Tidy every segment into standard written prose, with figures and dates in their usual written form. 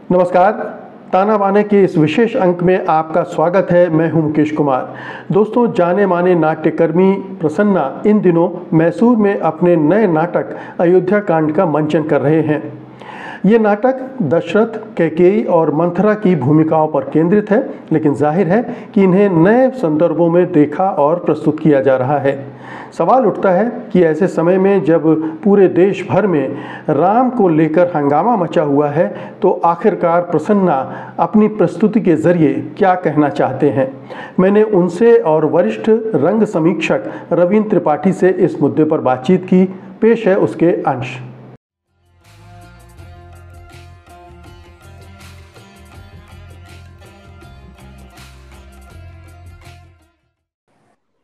नमस्कार। ताना बाने के इस विशेष अंक में आपका स्वागत है। मैं हूं मुकेश कुमार। दोस्तों, जाने माने नाट्यकर्मी प्रसन्ना इन दिनों मैसूर में अपने नए नाटक अयोध्या कांड का मंचन कर रहे हैं। ये नाटक दशरथ, कैकेयी और मंथरा की भूमिकाओं पर केंद्रित है, लेकिन जाहिर है कि इन्हें नए संदर्भों में देखा और प्रस्तुत किया जा रहा है। सवाल उठता है कि ऐसे समय में जब पूरे देश भर में राम को लेकर हंगामा मचा हुआ है, तो आखिरकार प्रसन्ना अपनी प्रस्तुति के जरिए क्या कहना चाहते हैं। मैंने उनसे और वरिष्ठ रंग समीक्षक रवींद्र त्रिपाठी से इस मुद्दे पर बातचीत की। पेश है उसके अंश।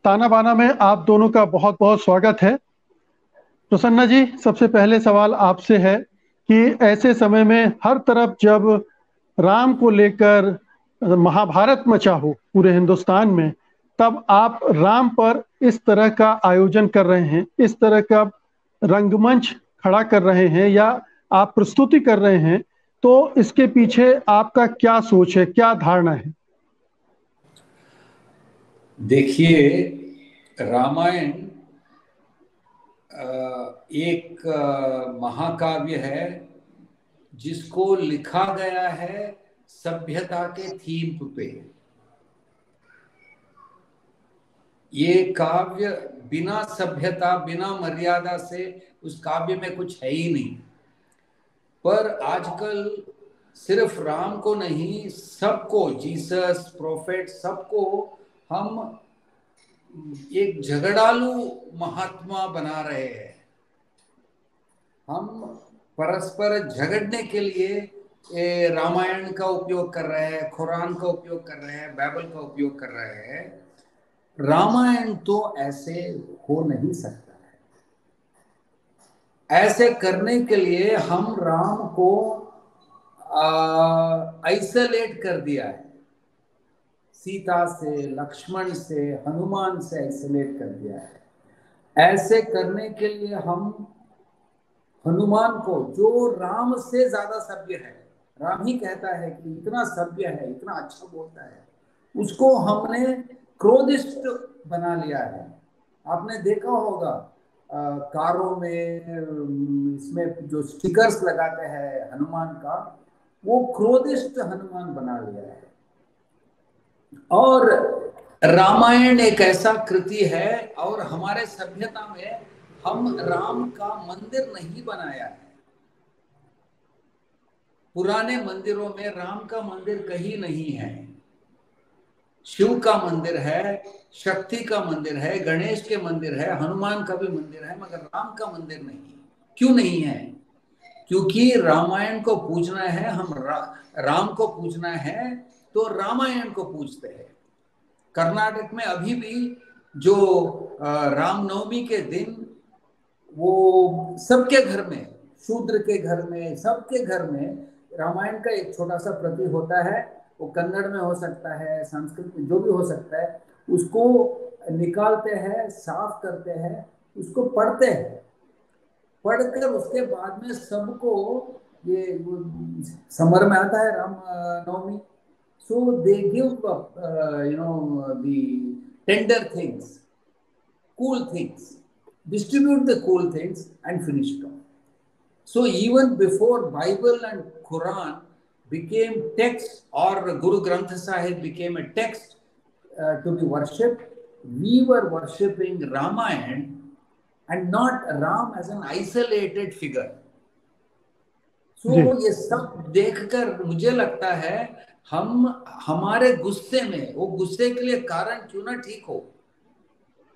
ताना बाना में आप दोनों का बहुत बहुत स्वागत है। प्रसन्ना जी, सबसे पहले सवाल आपसे है कि ऐसे समय में हर तरफ जब राम को लेकर महाभारत मचा हो पूरे हिंदुस्तान में, तब आप राम पर इस तरह का आयोजन कर रहे हैं, इस तरह का रंगमंच खड़ा कर रहे हैं या आप प्रस्तुति कर रहे हैं, तो इसके पीछे आपका क्या सोच है, क्या धारणा है? देखिए, रामायण एक महाकाव्य है जिसको लिखा गया है सभ्यता के थीम पे। ये काव्य बिना सभ्यता, बिना मर्यादा से उस काव्य में कुछ है ही नहीं। पर आजकल सिर्फ राम को नहीं, सबको, जीसस, प्रोफेट, सबको हम एक झगड़ालू महात्मा बना रहे हैं। हम परस्पर झगड़ने के लिए रामायण का उपयोग कर रहे हैं, कुरान का उपयोग कर रहे हैं, बाइबल का उपयोग कर रहे हैं। रामायण तो ऐसे हो नहीं सकता है। ऐसे करने के लिए हम राम को आइसोलेट कर दिया है। सीता से, लक्ष्मण से, हनुमान से आइसोलेट कर दिया है। ऐसे करने के लिए हम हनुमान को, जो राम से ज्यादा सभ्य है, राम ही कहता है कि इतना सभ्य है, इतना अच्छा बोलता है, उसको हमने क्रोधिष्ट बना लिया है। आपने देखा होगा कारों में इसमें जो स्टिकर्स लगाते हैं हनुमान का, वो क्रोधिष्ट हनुमान बना लिया है। और रामायण एक ऐसा कृति है, और हमारे सभ्यता में हम राम का मंदिर नहीं बनाया है। पुराने मंदिरों में राम का मंदिर कहीं नहीं है। शिव का मंदिर है, शक्ति का मंदिर है, गणेश के मंदिर है, हनुमान का भी मंदिर है, मगर राम का मंदिर नहीं। क्यों नहीं है? क्योंकि रामायण को पूजना है, हम राम को पूजना है तो रामायण को पूजते हैं। कर्नाटक में अभी भी जो रामनवमी के दिन वो सबके घर में, शूद्र के घर में, सबके घर में रामायण का एक छोटा सा प्रति होता है। वो कन्नड़ में हो सकता है, संस्कृत में, जो भी हो सकता है, उसको निकालते हैं, साफ करते हैं, उसको पढ़ते हैं। पढ़कर उसके बाद में सबको ये समर में आता है Ram Navami, so they give the tender things, cool things, distribute the cool things and finish it off. So even before Bible and Quran became text, or Guru Granth Sahib became a text to be worshipped, we were worshipping Ramayana and not Ram as an isolated figure. So ये सब देखकर मुझे लगता है हम हमारे गुस्से में, वो गुस्से के लिए कारण क्यों ना ठीक हो,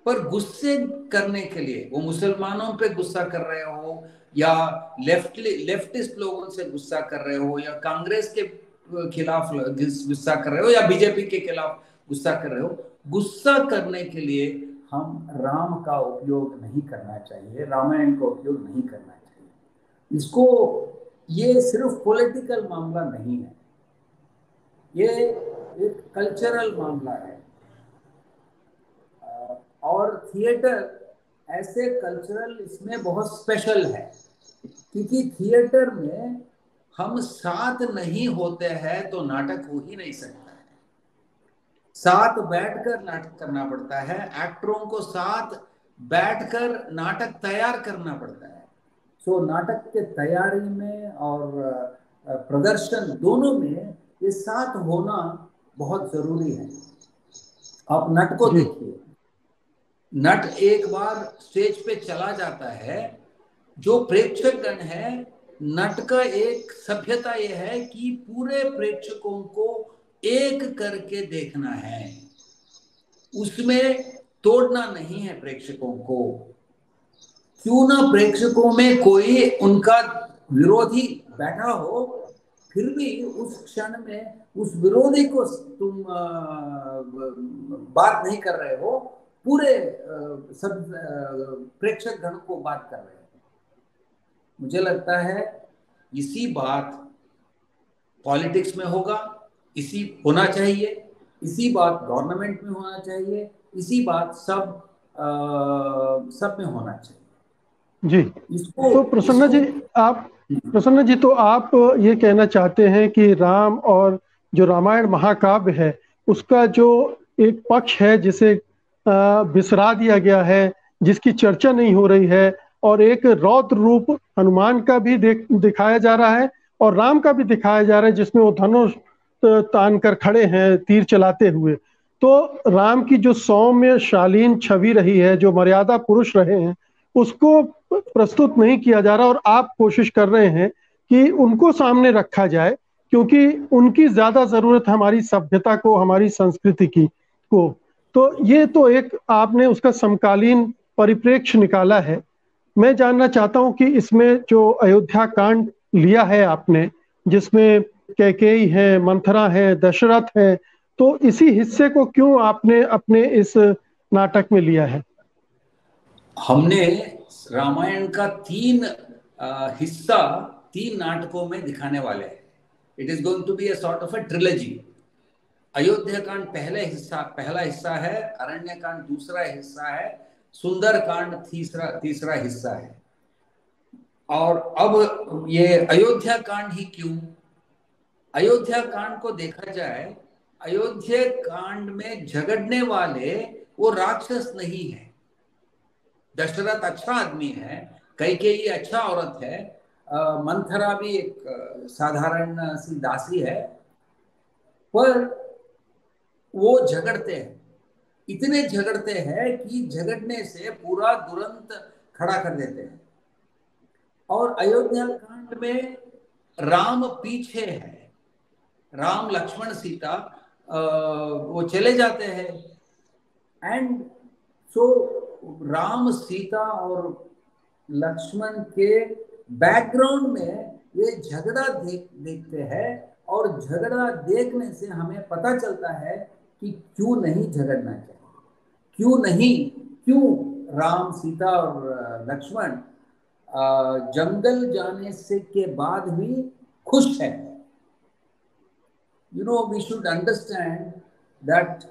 पर गुस्से करने के लिए, वो मुसलमानों पे गुस्सा कर रहे हो, या लेफ्टिस्ट लोगों से गुस्सा कर रहे हो, या कांग्रेस के खिलाफ गुस्सा कर रहे हो, या बीजेपी के खिलाफ गुस्सा कर रहे हो, गुस्सा करने के लिए हम राम का उपयोग नहीं करना चाहिए, रामायण का उपयोग नहीं करना चाहिए। इसको, ये सिर्फ पॉलिटिकल मामला नहीं है, ये एक कल्चरल मामला है। और थिएटर ऐसे कल्चरल, इसमें बहुत स्पेशल है, क्योंकि थिएटर में हम साथ नहीं होते हैं तो नाटक हो ही नहीं सकता है। साथ बैठकर नाटक करना पड़ता है, एक्टरों को साथ बैठकर नाटक तैयार करना पड़ता है। सो नाटक के तैयारी में और प्रदर्शन दोनों में ये साथ होना बहुत जरूरी है। आप नट को जी देखिए, नट एक बार स्टेज पे चला जाता है, जो प्रेक्षक गण है, नट का एक सभ्यता यह है कि पूरे प्रेक्षकों को एक करके देखना है, उसमें तोड़ना नहीं है प्रेक्षकों को। क्यों ना प्रेक्षकों में कोई उनका विरोधी बैठा हो, फिर भी उस क्षण में उस विरोधी को तुम बात नहीं कर रहे हो, पूरे सब प्रेक्षक गण को बात कर रहे हो। मुझे लगता है इसी बात पॉलिटिक्स में होगा, इसी होना चाहिए, इसी बात गवर्नमेंट में होना चाहिए, इसी बात सब में होना चाहिए। जी। तो प्रसन्न जी, तो आप ये कहना चाहते हैं कि राम और जो रामायण महाकाव्य है उसका जो एक पक्ष है जिसे बिसरा दिया गया है, जिसकी चर्चा नहीं हो रही है, और एक रौद्र रूप हनुमान का भी दिखाया जा रहा है और राम का भी दिखाया जा रहा है, जिसमें वो धनुष तान कर खड़े हैं तीर चलाते हुए। तो राम की जो सौम्य शालीन छवि रही है, जो मर्यादा पुरुष रहे हैं, उसको प्रस्तुत नहीं किया जा रहा, और आप कोशिश कर रहे हैं कि उनको सामने रखा जाए, क्योंकि उनकी ज्यादा जरूरत हमारी सभ्यता को, हमारी संस्कृति की को। तो ये तो एक आपने उसका समकालीन परिप्रेक्ष्य निकाला है। मैं जानना चाहता हूं कि इसमें जो अयोध्या कांड लिया है आपने, जिसमें कैकेयी है, मंथरा है, दशरथ है, तो इसी हिस्से को क्यों आपने अपने इस नाटक में लिया है? हमने रामायण का 3 हिस्सा 3 नाटकों में दिखाने वाले हैं। It is going to be a sort of a trilogy. Ayodhya Kand पहला हिस्सा है, अरण्य कांड दूसरा हिस्सा है, सुंदर कांड तीसरा हिस्सा है। और अब ये अयोध्या कांड ही क्यों? अयोध्या कांड को देखा जाए, अयोध्या कांड में झगड़ने वाले वो राक्षस नहीं है। दशरथ अच्छा आदमी है, कैकेयी अच्छा औरत है, मंथरा भी एक साधारण सी दासी है, पर वो झगड़ते हैं, इतने झगड़ते हैं कि झगड़ने से पूरा दुरंत खड़ा कर देते हैं। और अयोध्या कांड में राम पीछे है, राम लक्ष्मण सीता वो चले जाते हैं, एंड सो राम सीता और लक्ष्मण के बैकग्राउंड में ये झगड़ा देखते हैं, और झगड़ा देखने से हमें पता चलता है कि क्यों नहीं झगड़ना चाहिए, क्यों राम सीता और लक्ष्मण जंगल जाने से के बाद भी खुश है। You know, we should understand that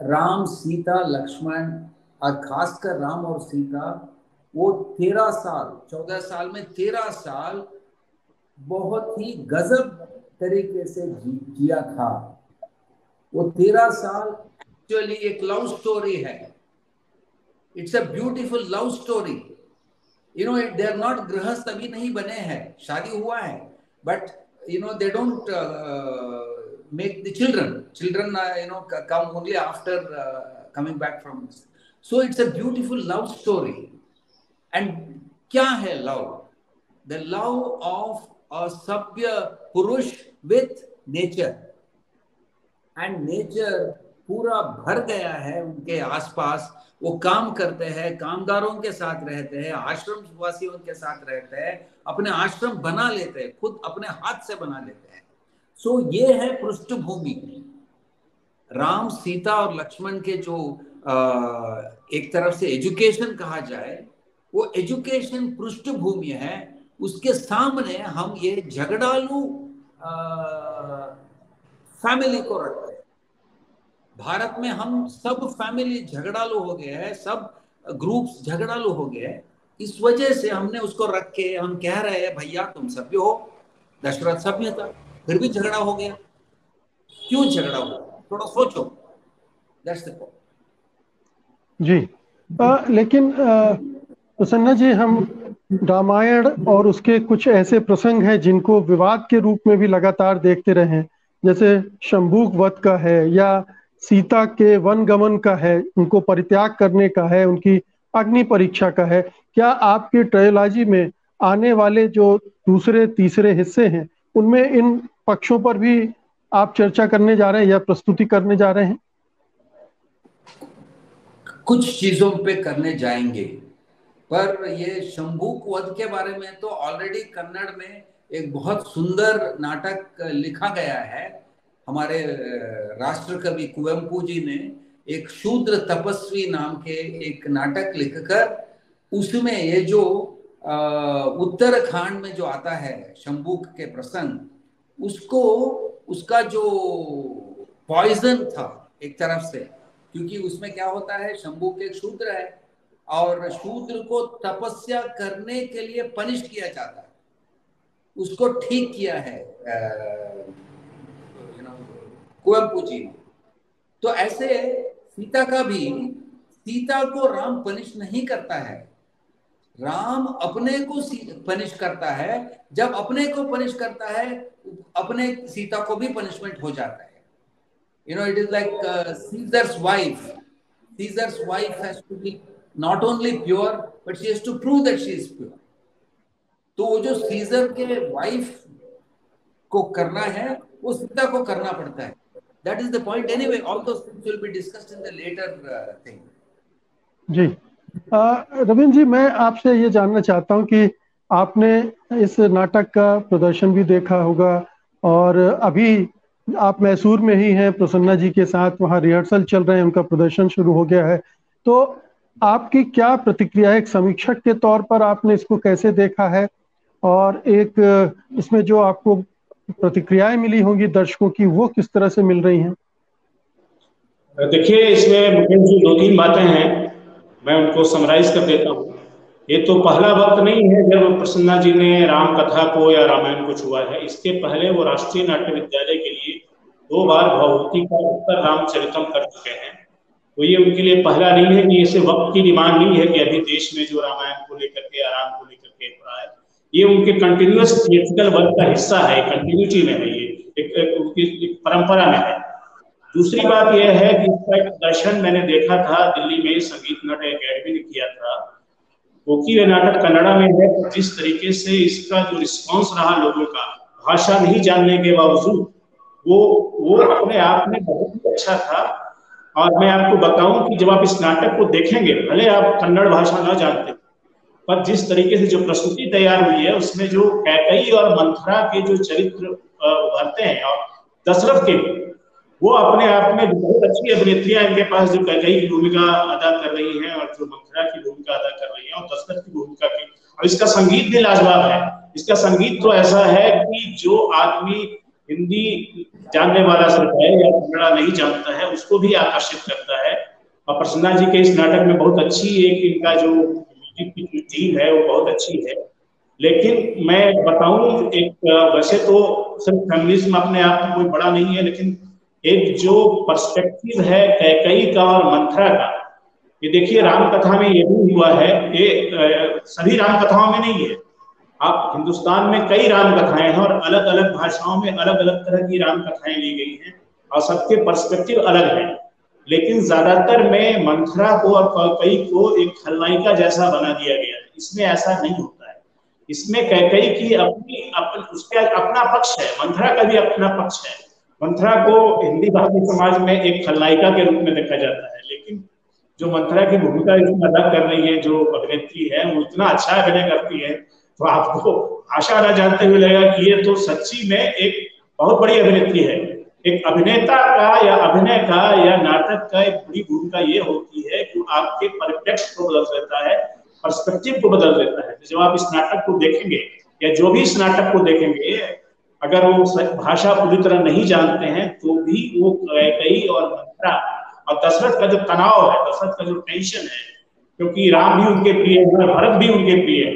Ram Sita Lakshman, और खासकर राम और सीता, वो 13 साल 14 साल में 13 साल बहुत ही गजब तरीके से जिया था। वो 13 साल एक्चुअली एक लव स्टोरी है। It's a beautiful love story. You know, they are not गृहस्थ, अभी नहीं बने हैं, शादी हुआ है, but you know, they don't make the children you know, come only after coming back from this. So it's a beautiful love story. And kya hai love? The love of a sabya purush with nature, and nature पूरा भर गया है उनके आसपास। वो काम करते हैं, कामदारों के साथ रहते हैं, आश्रम वासियों के साथ रहते हैं, अपने आश्रम बना लेते हैं, खुद अपने हाथ से बना लेते हैं। सो ये है पृष्ठभूमि। राम सीता और लक्ष्मण के जो एक तरफ से एजुकेशन कहा जाए, वो एजुकेशन पृष्ठभूमि है। उसके सामने हम ये झगड़ालू फैमिली को रखते हैं। भारत में हम सब फैमिली झगड़ालू हो गए हैं, सब ग्रुप्स झगड़ालू हो गए हैं। इस वजह से हमने उसको रख के हम कह रहे हैं भैया तुम सभ्य हो, दशरथ सभ्य था, फिर भी झगड़ा हो गया। क्यों झगड़ा हुआ, थोड़ा सोचो। That's the point. जी। लेकिन प्रसन्ना जी, हम रामायण और उसके कुछ ऐसे प्रसंग हैं जिनको विवाद के रूप में भी लगातार देखते रहे हैं, जैसे शंभूक वध का है, या सीता के वन गमन का है, उनको परित्याग करने का है, उनकी अग्नि परीक्षा का है। क्या आपकी ट्रायोलॉजी में आने वाले जो दूसरे तीसरे हिस्से हैं उनमें इन पक्षों पर भी आप चर्चा करने जा रहे हैं या प्रस्तुति करने जा रहे हैं? कुछ चीजों पे करने जाएंगे, पर ये शंभूक वध के बारे में तो ऑलरेडी कन्नड़ में एक बहुत सुंदर नाटक लिखा गया है। हमारे राष्ट्र कवि कुवेम्पू जी ने एक शूद्र तपस्वी नाम के एक नाटक लिखकर उसमें ये जो उत्तराखंड में जो आता है शंभूक के प्रसंग, उसको उसका जो पॉइजन था एक तरफ से, क्योंकि उसमें क्या होता है, शंभूक एक शूद्र है और शूद्र को तपस्या करने के लिए पनिश किया जाता है, उसको ठीक किया है कुवेम्पू जी ने। तो ऐसे सीता का भी, सीता को राम पनिश नहीं करता है, राम अपने को पनिश करता है। जब अपने को पनिश करता है, अपने सीता को भी पनिशमेंट हो जाता है। It is like Caesar's wife. Caesar's wife has to be not only pure, but she has to prove that she is pure. तो वो जो सीजर के वाइफ को करना है वो सीता को करना पड़ता है। That is the point. Anyway, all those things will be discussed in the later thing. जी। रविंद्र जी, मैं आपसे ये जानना चाहता हूँ कि आपने इस नाटक का प्रदर्शन भी देखा होगा और अभी आप मैसूर में ही हैं प्रसन्ना जी के साथ, वहाँ रिहर्सल चल रहे हैं, उनका प्रदर्शन शुरू हो गया है। तो आपकी क्या प्रतिक्रिया है, एक समीक्षक के तौर पर आपने इसको कैसे देखा है, और एक इसमें जो आपको प्रतिक्रियाएं मिली होंगी दर्शकों की, वो किस तरह से मिल रही हैं? देखिए, इसमें मुकेश जी 2-3 बातें हैं, मैं उनको समराइज कर देता हूँ। ये तो पहला वक्त नहीं है जब प्रसन्ना जी ने राम कथा को या रामायण को छुआ है। इसके पहले वो राष्ट्रीय नाट्य विद्यालय के लिए 2 बार भवभूति का उत्तर रामचरितम कर चुके हैं। तो ये उनके लिए पहला नहीं है कि इसे वक्त की डिमांड नहीं है कि अभी देश में जो रामायण को लेकर के या राम को लेकर के हो रहा है, ये उनके कंटिन्यूअस थिएट्रिकल वर्क का हिस्सा है, कंटिन्यूटी में है, ये एक परंपरा में है। दूसरी बात यह है कि इसका एक प्रदर्शन मैंने देखा था दिल्ली में, संगीत नाट्य अकेडमी ने किया था, क्योंकि यह नाटक कन्नड़ा में है। तो जिस तरीके से इसका जो रिस्पांस रहा लोगों का, भाषा नहीं जानने के बावजूद, वो अपने आप में बहुत ही अच्छा था। और मैं आपको बताऊं कि जब आप इस नाटक को देखेंगे, भले आप कन्नड़ भाषा ना जानते, पर जिस तरीके से जो प्रस्तुति तैयार हुई है उसमें जो कैकेयी और मंथरा के जो चरित्र उभरते हैं, और दशरथ के, वो अपने आप में बहुत अच्छी अभिनेत्रियां इनके पास जो कैकेयी की भूमिका अदा कर रही हैं और जो मंथरा की भूमिका अदा कर रही हैं और दशरथ की भूमिका की। और इसका संगीत भी लाजवाब है। इसका संगीत तो ऐसा है कि जो आदमी हिंदी जानने वाला सिर्फ है या कन्नड़ा नहीं जानता है, उसको भी आकर्षित करता है। और प्रसन्ना जी के इस नाटक में बहुत अच्छी एक इनका जो टीम है वो बहुत अच्छी है। लेकिन मैं बताऊं, एक वैसे तो सिर्फ फेमिनिज्म अपने आप में कोई बड़ा नहीं है, लेकिन एक जो पर्सपेक्टिव है कैकेयी का और मंथरा का, ये देखिए राम कथा में ये भी हुआ है, ये सभी राम कथाओं में नहीं है। आप हिंदुस्तान में कई राम कथाएं हैं और अलग अलग भाषाओं में अलग अलग तरह की राम कथाएं ली गई हैं और सबके पर्सपेक्टिव अलग हैं। लेकिन ज्यादातर में मंथरा को और कैकेयी को एक खलनायिका जैसा बना दिया गया है। इसमें ऐसा नहीं होता है। इसमें कैकेयी की उसका अपना पक्ष है, मंथरा का भी अपना पक्ष है। मंथरा को हिंदी भाषी समाज में एक खलनायिका के रूप में देखा जाता है, लेकिन जो मंथरा की भूमिका इसमें अदा कर रही है जो अभिनेत्री है, वो इतना अच्छा अभिनय करती है, तो आपको भाषा न जानते हुए लगेगा कि ये तो सच्ची में एक बहुत बड़ी अभिनेत्री है। एक अभिनेता का या अभिनय का या नाटक का एक बड़ी भूमिका ये होती है कि आपके परिप्रेक्ष्य को बदल देता है, पर्सपेक्टिव को बदल देता है। जब आप इस नाटक को देखेंगे या जो भी इस नाटक को देखेंगे, अगर वो भाषा पूरी तरह नहीं जानते हैं तो भी वो कैकेयी और मंथरा और दशरथ का जो तनाव है, दशरथ का जो टेंशन है, क्योंकि राम भी उनके प्रिय है, भरत भी उनके प्रिय है,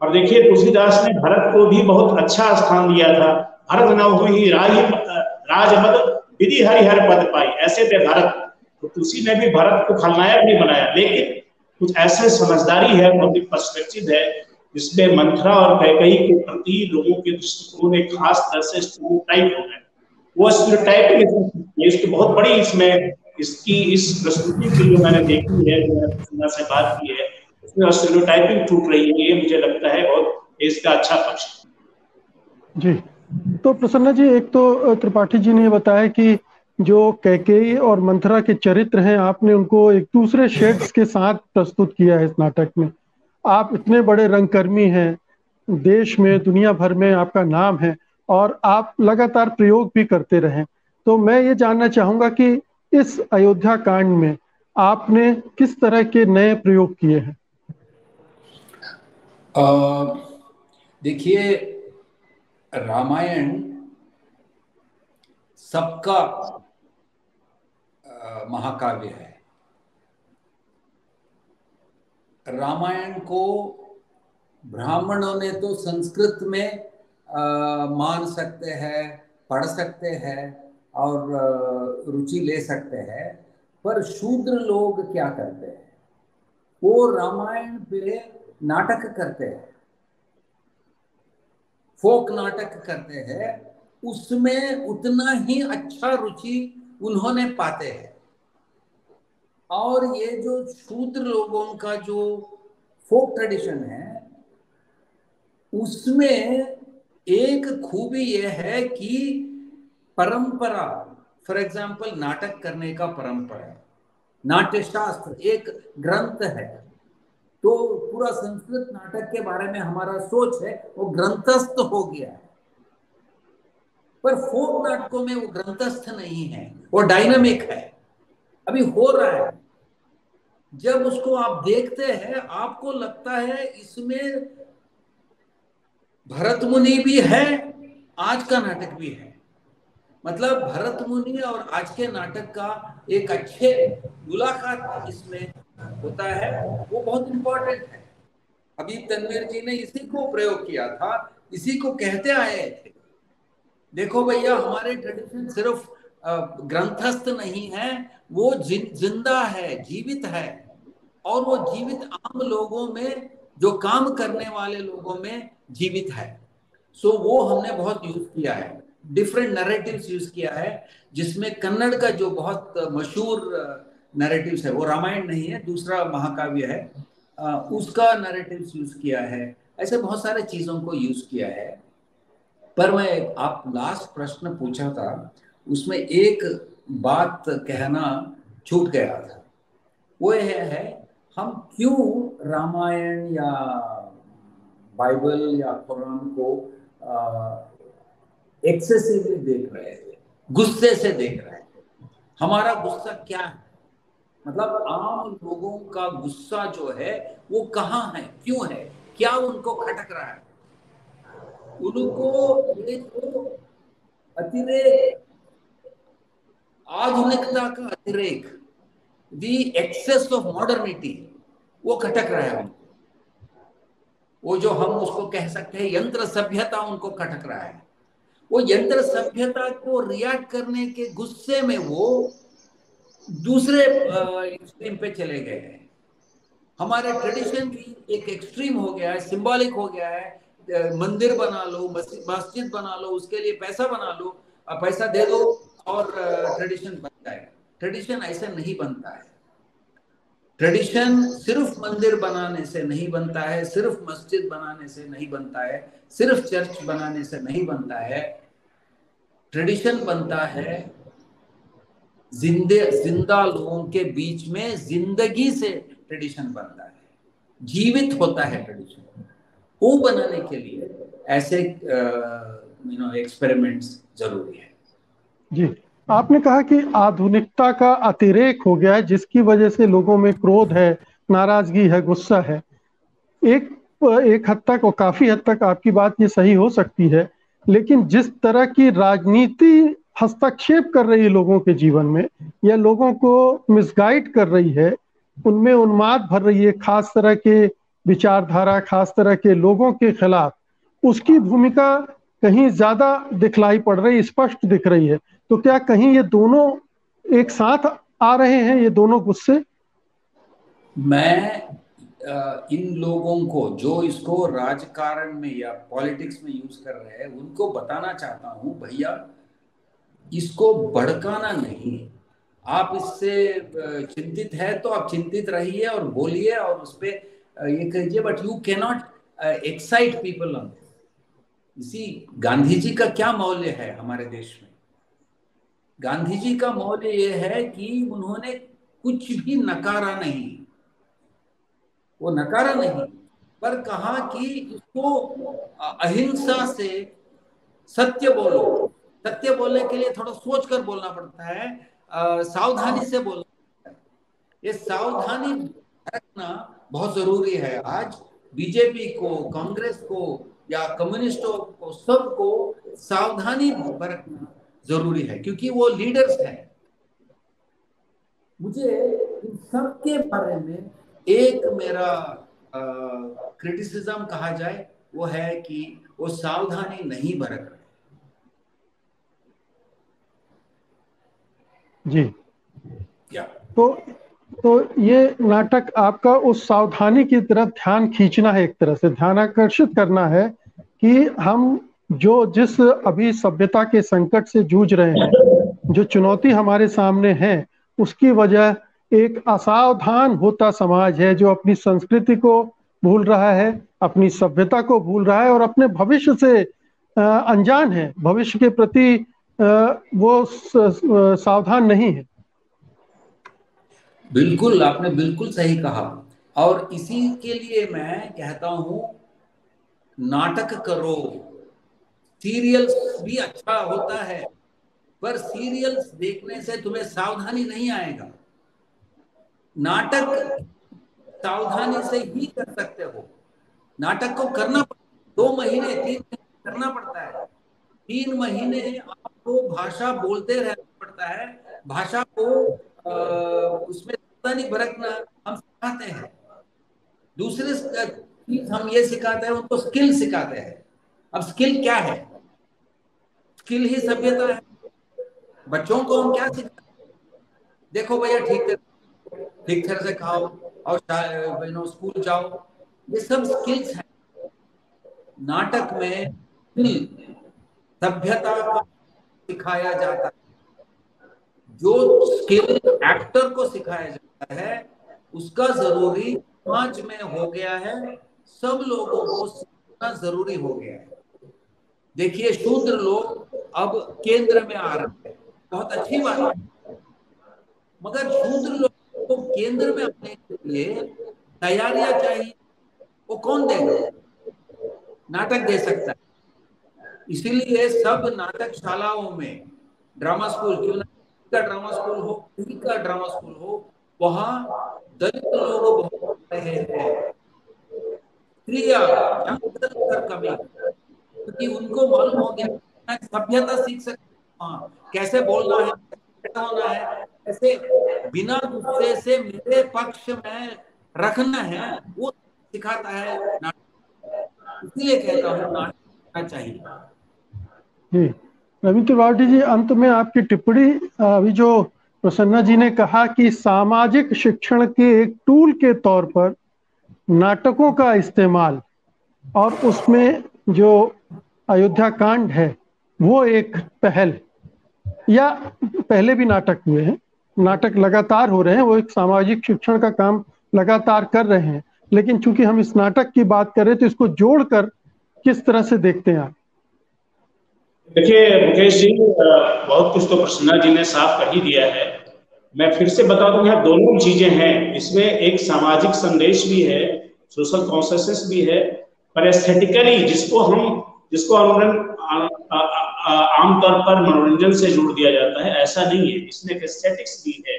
और देखिए तुलसीदास ने भरत को भी बहुत अच्छा स्थान दिया था। भरत न हुई राजपद विधि हरिहर पद पाई, ऐसे थे भरत। तो तुलसी ने भी भरत को खलनायक नहीं बनाया, लेकिन कुछ ऐसे समझदारी है, पब्लिक पर्सपेक्टिव है, जिसमें मंथरा और कैकेयी के प्रति लोगों के दृष्टिकोण एक खास तरह से स्टीरियोटाइप हो गए। वो स्टीरियोटाइपिंग इसकी बहुत बड़ी इसमें इसकी इस प्रस्तुति की जो मैंने देखी है, जो मैंने से बात की है, उसमें स्टीरियोटाइपिंग टूट रही है, ये मुझे लगता है बहुत इसका अच्छा पक्ष जी। तो प्रसन्ना जी, एक तो त्रिपाठी जी ने बताया कि जो कैकेयी और मंथरा के चरित्र हैं, आपने उनको एक दूसरे शेड्स के साथ प्रस्तुत किया है इस नाटक में। आप इतने बड़े रंगकर्मी हैं, देश में दुनिया भर में आपका नाम है और आप लगातार प्रयोग भी करते रहे। तो मैं ये जानना चाहूंगा कि इस अयोध्या कांड में आपने किस तरह के नए प्रयोग किए हैं? देखिए, रामायण सबका महाकाव्य है। रामायण को ब्राह्मणों ने तो संस्कृत में मान सकते हैं, पढ़ सकते हैं और रुचि ले सकते हैं, पर शूद्र लोग क्या करते हैं, वो रामायण पे नाटक करते हैं, फोक नाटक करते हैं, उसमें उतना ही अच्छा रुचि उन्होंने पाते हैं। और ये जो शूद्र लोगों का जो फोक ट्रेडिशन है, उसमें एक खूबी ये है कि परंपरा, फॉर एग्जाम्पल नाटक करने का परंपरा, नाट्य शास्त्र एक ग्रंथ है, तो पूरा संस्कृत नाटक के बारे में हमारा सोच है वो ग्रंथस्थ हो गया है। पर फोक नाटकों में वो ग्रंथस्थ नहीं है, वो डायनामिक है, अभी हो रहा है। जब उसको आप देखते हैं, आपको लगता है इसमें भरत मुनि भी है, आज का नाटक भी है। मतलब भरत मुनि और आज के नाटक का एक अच्छे मुलाकात इसमें होता है, वो बहुत इंपॉर्टेंट है। अभी तनवीर जी ने इसी को प्रयोग किया था, इसी को कहते आए थे, देखो भैया हमारे ट्रेडिशन सिर्फ ग्रंथस्थ नहीं है, वो जिंदा है, जीवित है, और वो जीवित आम लोगों में, जो काम करने वाले लोगों में जीवित है। सो वो हमने बहुत यूज किया है, डिफरेंट नैरेटिव्स यूज किया है, जिसमें कन्नड़ का जो बहुत मशहूर नैरेटिव्स है, वो रामायण नहीं है, दूसरा महाकाव्य है, उसका नैरेटिव्स यूज किया है। ऐसे बहुत सारे चीजों को यूज किया है। पर मैं, आप लास्ट प्रश्न पूछा था, उसमें एक बात कहना छूट गया था, वो यह है, हम क्यों रामायण या बाइबल या कुरान को एक्सेसिवली देख रहे थे, गुस्से से देख रहे थे। हमारा गुस्सा क्या है, मतलब आम लोगों का गुस्सा जो है वो कहाँ है, क्यों है, क्या उनको खटक रहा है? उनको ये जो अतिरेक, आधुनिकता का अतिरेक, दी एक्सेस ऑफ मॉडर्निटी, वो खटक रहा है उनको। वो जो हम उसको कह सकते हैं यंत्र सभ्यता, उनको खटक रहा है। वो यंत्र सभ्यता को रिएक्ट करने के गुस्से में वो दूसरे एक्सट्रीम पे चले गए हैं। हमारे ट्रेडिशन की एक एक्सट्रीम हो गया है, सिंबॉलिक हो गया है, मंदिर बना लो, मस्जिद बना लो, उसके लिए पैसा बना लो, पैसा दे दो और ट्रेडिशन बन जाएगा। ट्रेडिशन ऐसे नहीं बनता है। ट्रेडिशन सिर्फ मंदिर बनाने से नहीं बनता है, सिर्फ मस्जिद बनाने से नहीं बनता है, सिर्फ चर्च बनाने से नहीं बनता है। ट्रेडिशन बनता है जिंदा लोगों के बीच में जिंदगी से ट्रेडिशन बनता है, जीवित होता है ट्रेडिशन। वो बनाने के लिए ऐसे एक्सपेरिमेंट्स जरूरी है। जी, आपने कहा कि आधुनिकता का अतिरेक हो गया है, जिसकी वजह से लोगों में क्रोध है, नाराजगी है, गुस्सा है। एक हद तक और काफी हद तक आपकी बात ये सही हो सकती है, लेकिन जिस तरह की राजनीति हस्तक्षेप कर रही है लोगों के जीवन में, या लोगों को मिसगाइड कर रही है, उनमें उन्माद भर रही है, खास तरह के विचारधारा, खास तरह के लोगों के खिलाफ, उसकी भूमिका कहीं ज्यादा दिखलाई पड़ रही, स्पष्ट दिख रही है। तो क्या कहीं ये दोनों एक साथ आ रहे हैं, ये दोनों गुस्से? मैं इन लोगों को जो इसको राजकारण में या पॉलिटिक्स में यूज कर रहे हैं उनको बताना चाहता हूं, भैया इसको भड़काना नहीं। आप इससे चिंतित है तो आप चिंतित रहिए और बोलिए और उस पर ये कहिए, but you can not excite people on this. इसी गांधी जी का क्या मौल्य है हमारे देश में? गांधी जी का मौल्य ये है कि उन्होंने कुछ भी नकारा नहीं, वो नकारा नहीं, पर कहा कि इसको अहिंसा से सत्य बोलो। सत्य बोलने के लिए थोड़ा सोच कर बोलना पड़ता है, सावधानी से बोलना पड़ता है। ये सावधानी रखना बहुत जरूरी है। आज बीजेपी को, कांग्रेस को या कम्युनिस्टों को, सबको सावधानी बरतना जरूरी है, क्योंकि वो लीडर्स हैं। मुझे इन सब के बारे में एक मेरा क्रिटिसिज्म कहा जाए वो है कि वो सावधानी नहीं बरत रहे। जी, क्या तो ये नाटक आपका उस सावधानी की तरफ ध्यान खींचना है, एक तरह से ध्यान आकर्षित करना है कि हम जिस अभी सभ्यता के संकट से जूझ रहे हैं, जो चुनौती हमारे सामने है, उसकी वजह एक असावधान होता समाज है, जो अपनी संस्कृति को भूल रहा है, अपनी सभ्यता को भूल रहा है और अपने भविष्य से अनजान है, भविष्य के प्रति वो सावधान नहीं है। बिल्कुल, आपने बिल्कुल सही कहा। और इसी के लिए मैं कहता हूं, नाटक करो। सीरियल्स भी अच्छा होता है, पर सीरियल्स देखने से तुम्हें सावधानी नहीं आएगा। नाटक सावधानी से ही कर सकते हो। नाटक को करना 2 महीने 3 महीने करना पड़ता है। 3 महीने आपको भाषा बोलते रहना पड़ता है। भाषा को उसमें सावधानी बरतना हम सिखाते हैं। दूसरी चीज हम ये सिखाते हैं, उनको स्किल सिखाते हैं। अब स्किल क्या है? स्किल ही सभ्यता है। बच्चों को हम क्या सिखाते हैं? देखो भैया, ठीक तरह से खाओ और स्कूल जाओ, ये सब स्किल्स हैं। नाटक में सभ्यता को सिखाया जाता है। जो स्किल एक्टर को सिखाया जाता है उसका जरूरी समाज में हो गया है, सब लोगों को सीखना जरूरी हो गया है। देखिए, शूद्र लोग अब केंद्र में आ रहे हैं, बहुत अच्छी बात है, मगर शूद्र लोग को केंद्र में आने के लिए तैयारियां चाहिए। वो कौन देगा? नाटक दे सकता है। इसीलिए सब नाटक शालाओं में, ड्रामा स्कूल, क्यों ना का ड्रामा स्कूल हो, कहीं का ड्रामा स्कूल हो, वहां दलित लोग बहुत रहे हैं, स्त्रियां, कमी, क्योंकि उनको मालूम हो गया सभ्यता सीख सकते, हाँ कैसे बोलना है, कैसे होना है, कैसे बिना गुस्से से मेरे पक्ष में रखना है, वो सिखाता है नाटक। इसलिए कहता हूँ नाटक करना चाहिए। जी, रविंद्र त्रिपाठी जी, अंत में आपकी टिप्पणी। अभी जो प्रसन्ना जी ने कहा कि सामाजिक शिक्षण के एक टूल के तौर पर नाटकों का इस्तेमाल, और उसमें जो अयोध्या कांड है वो एक पहल, या पहले भी नाटक हुए हैं, नाटक लगातार हो रहे हैं, वो एक सामाजिक शिक्षण का काम लगातार कर रहे हैं, लेकिन चूंकि हम इस नाटक की बात करें तो इसको जोड़कर किस तरह से देखते हैं आप? देखिए मुकेश जी, बहुत कुछ तो प्रसन्ना जी ने साफ कर ही दिया है। मैं फिर से बता दूं, यहाँ दोनों चीजें हैं। इसमें एक सामाजिक संदेश भी है, सोशल कॉन्शियसनेस भी है, पर एस्थेटिकली जिसको आमतौर पर मनोरंजन से जोड़ दिया जाता है, ऐसा नहीं है। इसमें एक एस्थेटिक्स भी है।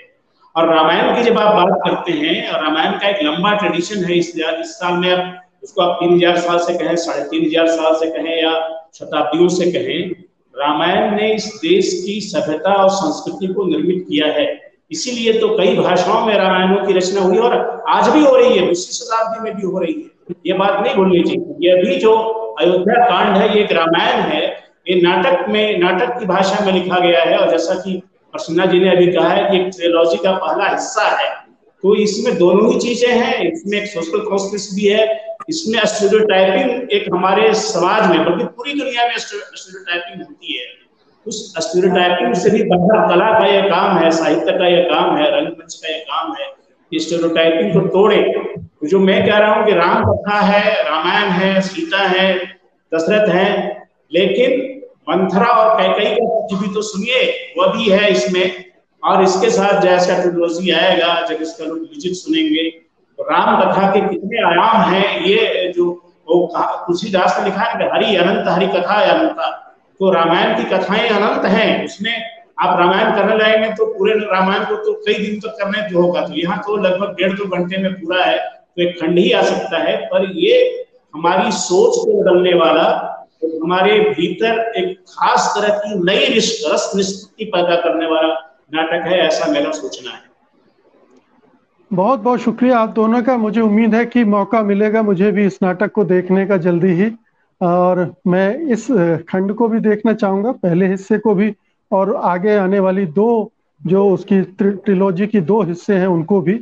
और रामायण की जब आप बात करते हैं, और रामायण का एक लंबा ट्रेडिशन है इस साल में, आप उसको आप 3000 साल से कहें, 3500 साल से कहें, या शताब्दियों से कहें, रामायण ने इस देश की सभ्यता और संस्कृति को निर्मित किया है। इसीलिए तो कई भाषाओं में रामायणों की रचना हुई और आज भी हो रही है, 20वीं शताब्दी में भी हो रही है। ये बात नहीं भूलनी चाहिए। ये भी जो अयोध्या कांड है ये एक रामायण है, ये नाटक की भाषा में लिखा गया है, और जैसा कि प्रसन्ना जी ने अभी कहा है कि एक ट्रिलॉजी का पहला हिस्सा है, तो इसमें दोनों ही चीजें हैं। इसमें एक सोशल कॉन्शियस भी है, इसमें स्टीरियोटाइपिंग एक हमारे समाज में बल्कि पूरी दुनिया में स्टीरियोटाइपिंग होती है, उस स्टीरियोटाइपिंग से भी बाहर कला का यह काम है, साहित्य का यह काम है, रंगमंच का यह काम है, स्टीरियोटाइपिंग को तोड़े। जो मैं कह रहा हूं कि राम कथा है, रामायण है, सीता है, दशरथ है, लेकिन मंथरा और कैकेयी का भी तो सुनिए, वह भी है इसमें। और इसके साथ जैसा ट्रिलॉजी आएगा, जब इसका लोग म्यूजिक सुनेंगे, तो राम कथा के कितने आयाम हैं, ये जो तुलसीदास ने लिखा है, हरि अनंत हरि कथा अनंता, तो रामायण की कथाएं अनंत हैं। उसमें आप रामायण करने लगेंगे तो पूरे रामायण को तो कई दिन तक करने जो होगा, तो यहाँ तो लगभग 1.5-2 घंटे में पूरा है, तो एक खंड ही आ सकता है। पर ये हमारी सोच को बदलने वाला, तो हमारे भीतर एक खास तरह की नई रस निष्पत्ति पैदा करने वाला नाटक है, ऐसा मेरा सोचना है। बहुत बहुत शुक्रिया आप दोनों का। मुझे उम्मीद है कि मौका मिलेगा मुझे भी इस नाटक को देखने का जल्दी ही, और मैं इस खंड को भी देखना चाहूँगा, पहले हिस्से को भी, और आगे आने वाली 2 जो उसकी ट्रिलॉजी की 2 हिस्से हैं उनको भी।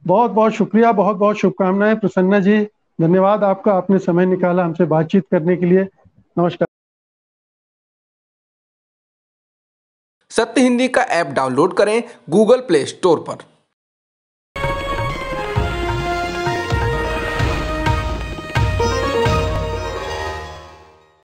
बहुत बहुत शुक्रिया, बहुत बहुत शुभकामनाएं प्रसन्ना जी। धन्यवाद आपका, आपने समय निकाला हमसे बातचीत करने के लिए। नमस्कार। सत्य हिंदी का ऐप डाउनलोड करें गूगल प्ले स्टोर पर।